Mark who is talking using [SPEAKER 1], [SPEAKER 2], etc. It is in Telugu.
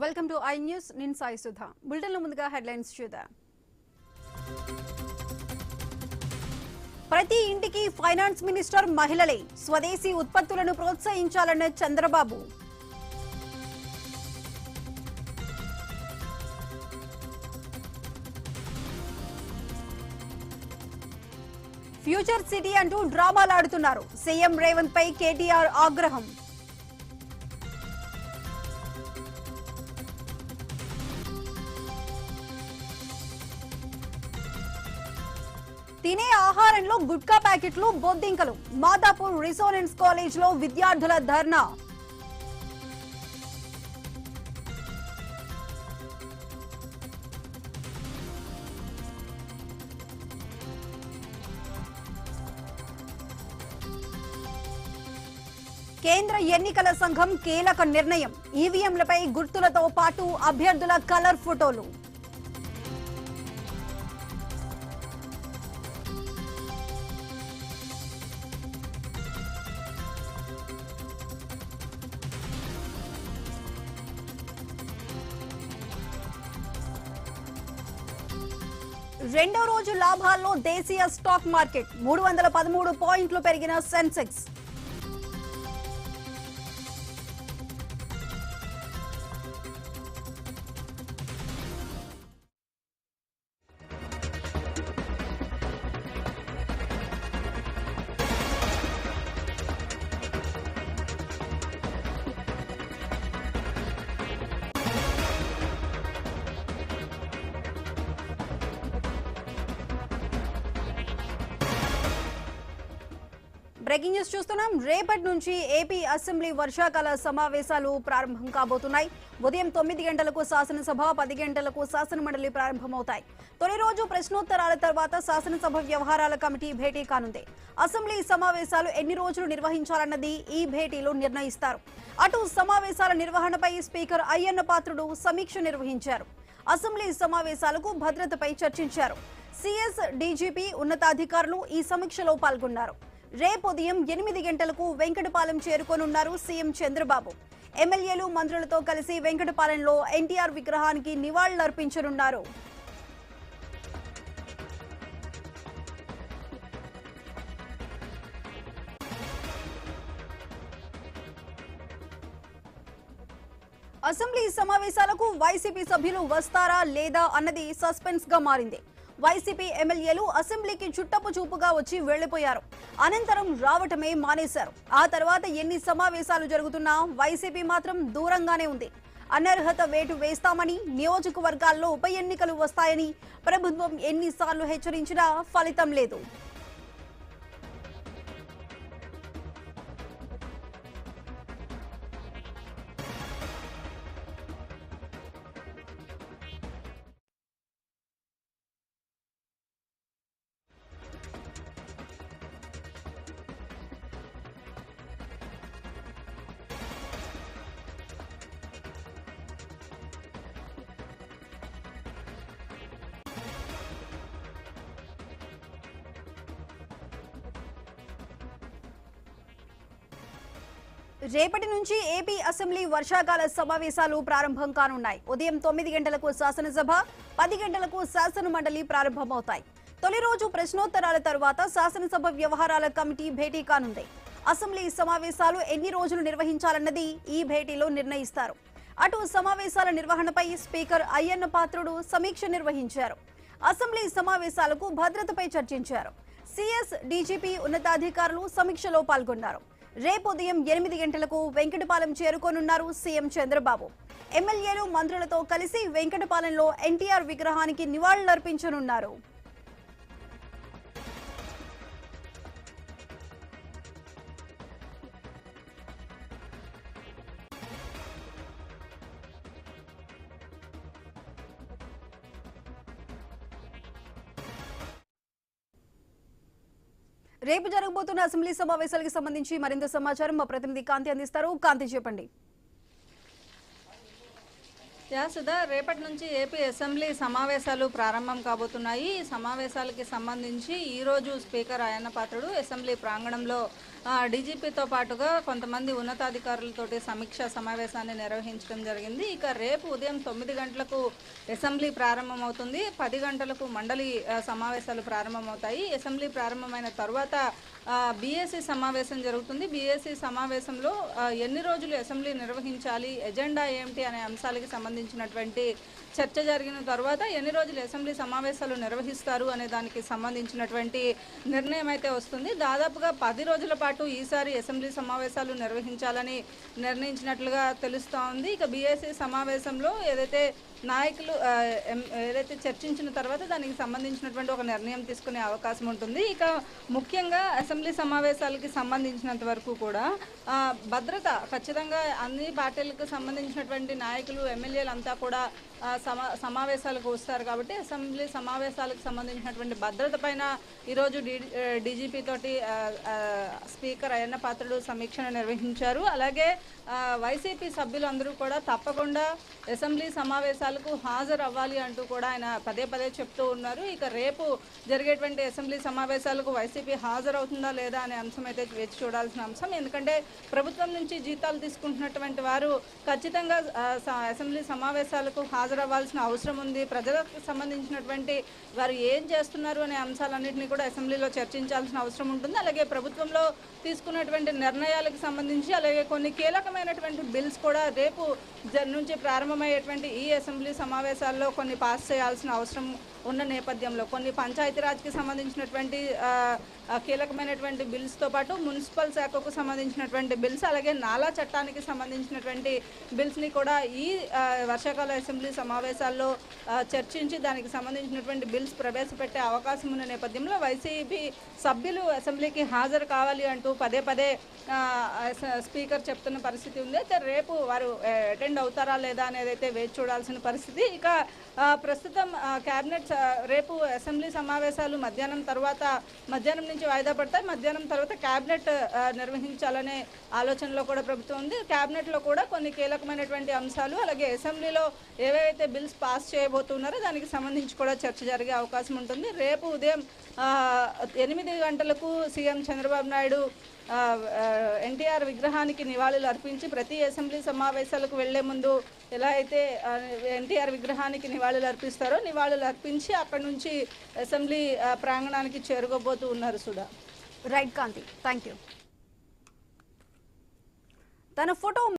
[SPEAKER 1] Welcome to I news. నేను సాయి సుధా. బులెటిన్లో ముందుగా హెడ్లైన్స్ చూద్దాం. ప్రతి ఇంటికి ఫైనాన్స్ మినిస్టర్ మహిళలే, స్వదేశీ ఉత్పత్తులను ప్రోత్సహించాలన్న చంద్రబాబు. ఫ్యూచర్ సిటీ అంటూ డ్రామాలాడుతున్నారు. సీఎం రేవంత్ పై కేటీఆర్ ఆగ్రహం. తినే ఆహారంలో గుట్కా ప్యాకెట్లు, బొద్దింకలు. మాదాపూర్ రిసోనెన్స్ కాలేజ్ లో విద్యార్థుల ధర్నా. కేంద్ర ఎన్నికల సంఘం కీలక నిర్ణయం. ఈవీఎంలపై గుర్తులతో పాటు అభ్యర్థుల కలర్ ఫోటోలు. రెండో రోజు లాభాల్లో దేశీయ స్టాక్ మార్కెట్. 313 పాయింట్లు పెరిగిన సెన్సెక్స్. బ్రేకింగ్ న్యూస్ చూస్తున్నాం. రేపటి నుంచి ఏపీ అసెంబ్లీ వర్షాకాల సమావేశాలు ప్రారంభం కాబోతున్నాయి. ఉదయం 9 గంటలకు శాసనసభ, 10 గంటలకు శాసనమండలి ప్రారంభమవుతాయి. తొలి రోజు ప్రశ్నోత్తరాల తర్వాత శాసనసభ వ్యవహారాల కమిటీ భేటీ కానుంది. అసెంబ్లీ సమావేశాలు ఎన్ని రోజులు నిర్వహించాలన్నది ఈ భేటీలో నిర్ణయిస్తారు. అటు సమావేశాల నిర్వహణపై స్పీకర్ అయ్యన్న పాత్రుడు సమీక్ష నిర్వహించారు. అసెంబ్లీ సమావేశాలకు భద్రతపై చర్చించారు. సిఎస్, డీజీపీ ఉన్నతాధికారులు ఈ సమీక్షలో పాల్గొన్నారు. రేపు ఉదయం 8 గంటలకు వెంకటపాలెం చేరుకోనున్నారు సీఎం చంద్రబాబు. ఎమ్మెల్యేలు, మంత్రులతో కలిసి వెంకటపాలెంలో ఎన్టీఆర్ విగ్రహానికి నివాళులర్పించనున్నారు. అసెంబ్లీ సమావేశాలకు వైసీపీ సభ్యులు వస్తారా లేదా అన్నది సస్పెన్స్ గా మారింది. వైసీపీ ఎమ్మెల్యేలు అసెంబ్లీకి చుట్టపు చూపుగా వచ్చి వెళ్లిపోయారు. అనంతరం రావటమే మానేశారు. ఆ తర్వాత ఎన్ని సమావేశాలు జరుగుతున్నా వైసీపీ మాత్రం దూరంగానే ఉంది. అనర్హత వేటు వేస్తామని, నియోజకవర్గాల్లో ఉప ఎన్నికలు వస్తాయని ప్రభుత్వం ఎన్నిసార్లు హెచ్చరించినా ఫలితం లేదు. రేపటి నుంచి ఏపీ అసెంబ్లీ వర్షాకాల సమావేశాలు ప్రారంభం కానున్నాయి. ఉదయం 9 గంటలకు శాసనసభ, 10 గంటలకు శాసనమండలి ప్రారంభమవుతాయి. తొలి రోజు ప్రశ్నోత్తరాల తర్వాత శాసనసభ వ్యవహారాల కమిటీ భేటీ కానుంది. అసెంబ్లీ సమావేశాలు ఎన్ని రోజులు నిర్వహించాలన్నది ఈ భేటీలో నిర్ణయిస్తారు. అటు సమావేశాల నిర్వహణపై స్పీకర్ అయ్యన్న పాత్రుడు సమీక్ష నిర్వహించారు. అసెంబ్లీ సమావేశాలకు భద్రతపై చర్చించారు. సిఎస్, డీజీపీ ఉన్నతాధికారులు సమీక్షలో పాల్గొన్నారు. రేపు ఉదయం 8 గంటలకు వెంకటపాలెం చేరుకోనున్నారు సీఎం చంద్రబాబు. ఎమ్మెల్యేలు, మంత్రులతో కలిసి వెంకటపాలెంలో ఎన్టీఆర్ విగ్రహానికి నివాళులర్పించనున్నారు. రేపు జరగబోతున్న అసెంబ్లీ సమావేశాలకు సంబంధించి మరింత సమాచారం మా ప్రతినిధి కాంతి అందిస్తారు. కాంతి, చెప్పండి.
[SPEAKER 2] సుధా, రేపటి నుంచి ఏపీ అసెంబ్లీ సమావేశాలు ప్రారంభం కాబోతున్నాయి. ఈ సమావేశాలకి సంబంధించి ఈరోజు స్పీకర్ అయ్యన్న పాత్రుడు అసెంబ్లీ ప్రాంగణంలో డీజీపీతో పాటుగా కొంతమంది ఉన్నతాధికారులతోటి సమీక్షా సమావేశాన్ని నిర్వహించడం జరిగింది. ఇక రేపు ఉదయం 9 గంటలకు అసెంబ్లీ ప్రారంభమవుతుంది. 10 గంటలకు మండలి సమావేశాలు ప్రారంభమవుతాయి. అసెంబ్లీ ప్రారంభమైన తర్వాత బీఏసీ సమావేశం జరుగుతుంది. బీఏసీ సమావేశంలో ఎన్ని రోజులు అసెంబ్లీ నిర్వహించాలి, ఎజెండా ఏమిటి అనే అంశాలకి సంబంధించినటువంటి చర్చ జరిగిన తర్వాత ఎన్ని రోజులు అసెంబ్లీ సమావేశాలు నిర్వహిస్తారు అనే దానికి సంబంధించినటువంటి నిర్ణయం అయితే వస్తుంది. దాదాపుగా 10 రోజుల పాటు ఈసారి అసెంబ్లీ సమావేశాలు నిర్వహించాలని నిర్ణయించినట్లుగా తెలుస్తూ ఉంది. ఇక బీఏసీ సమావేశంలో ఏదైతే నాయకులు ఏదైతే చర్చించిన తర్వాత దానికి సంబంధించినటువంటి ఒక నిర్ణయం తీసుకునే అవకాశం ఉంటుంది. ఇక ముఖ్యంగా అసెంబ్లీ సమావేశాలకి సంబంధించినంత వరకు కూడా భద్రత ఖచ్చితంగా అన్ని పార్టీలకు సంబంధించినటువంటి నాయకులు, ఎమ్మెల్యేలు అంతా కూడా సమావేశాలకు వస్తారు కాబట్టి అసెంబ్లీ సమావేశాలకు సంబంధించినటువంటి భద్రత పైన ఈరోజు డీజీపీ తోటి స్పీకర్ అయ్యన్న పాత్రుడు సమీక్షను నిర్వహించారు. అలాగే వైసీపీ సభ్యులందరూ కూడా తప్పకుండా అసెంబ్లీ సమావేశాలకు హాజరు అవ్వాలి అంటూ కూడా ఆయన పదే పదే చెప్తూ ఉన్నారు. ఇక రేపు జరిగేటువంటి అసెంబ్లీ సమావేశాలకు వైసీపీ హాజరవుతుందా లేదా అనే అంశం అయితే వేచి చూడాల్సిన అంశం. ఎందుకంటే ప్రభుత్వం నుంచి జీతాలు తీసుకుంటున్నటువంటి వారు ఖచ్చితంగా అసెంబ్లీ సమావేశాలకు హాజరవ్వాల్సిన అవసరం ఉంది. ప్రజలకు సంబంధించినటువంటి వారు ఏం చేస్తున్నారు అనే అంశాలన్నింటినీ కూడా అసెంబ్లీలో చర్చించాల్సిన అవసరం ఉంటుంది. అలాగే ప్రభుత్వంలో తీసుకున్నటువంటి నిర్ణయాలకు సంబంధించి అలాగే కొన్ని కీలకమైనటువంటి బిల్స్ కూడా రేపు నుంచి ప్రారంభమయ్యేటువంటి ఈ అసెంబ్లీ సమావేశాల్లో కొన్ని పాస్ చేయాల్సిన అవసరం ఉన్న నేపథ్యంలో కొన్ని పంచాయతీరాజ్కి సంబంధించినటువంటి కీలకమైనటువంటి బిల్స్తో పాటు మున్సిపల్ శాఖకు సంబంధించినటువంటి బిల్స్, అలాగే నాలా చట్టానికి సంబంధించినటువంటి బిల్స్ని కూడా ఈ వర్షాకాల అసెంబ్లీ సమావేశాల్లో చర్చించి దానికి సంబంధించినటువంటి బిల్స్ ప్రవేశపెట్టే అవకాశం ఉన్న నేపథ్యంలో వైసీపీ సభ్యులు అసెంబ్లీకి హాజరు కావాలి అంటూ పదే పదే స్పీకర్ చెప్తున్న పరిస్థితి ఉంది. అయితే రేపు వారు అటెండ్ అవుతారా లేదా అనేది అయితే వేచి చూడాల్సిన పరిస్థితి. ఇక ప్రస్తుతం క్యాబినెట్ రేపు అసెంబ్లీ సమావేశాలు మధ్యాహ్నం నుంచి వాయిదా పడతాయి. మధ్యాహ్నం తర్వాత క్యాబినెట్ నిర్వహించాలనే ఆలోచనలో కూడా ప్రభుత్వం ఉంది. క్యాబినెట్లో కూడా కొన్ని కీలకమైనటువంటి అంశాలు అలాగే అసెంబ్లీలో ఏవైతే బిల్స్ పాస్ చేయబోతున్నారో దానికి సంబంధించి కూడా చర్చ జరిగే అవకాశం ఉంటుంది. రేపు ఉదయం 8 గంటలకు సీఎం చంద్రబాబు నాయుడు ఎన్టీఆర్ విగ్రహానికి నివాళులు అర్పించి ప్రతి అసెంబ్లీ సమావేశాలకు వెళ్లే ముందు ఎలా అయితే ఎన్టీఆర్ విగ్రహానికి నివాళులు అర్పించి అక్కడి నుంచి అసెంబ్లీ ప్రాంగణానికి చేరుకోబోతూ ఉన్నారు. Sudha.
[SPEAKER 1] Right Kanthi, thank you. తన ఫోటో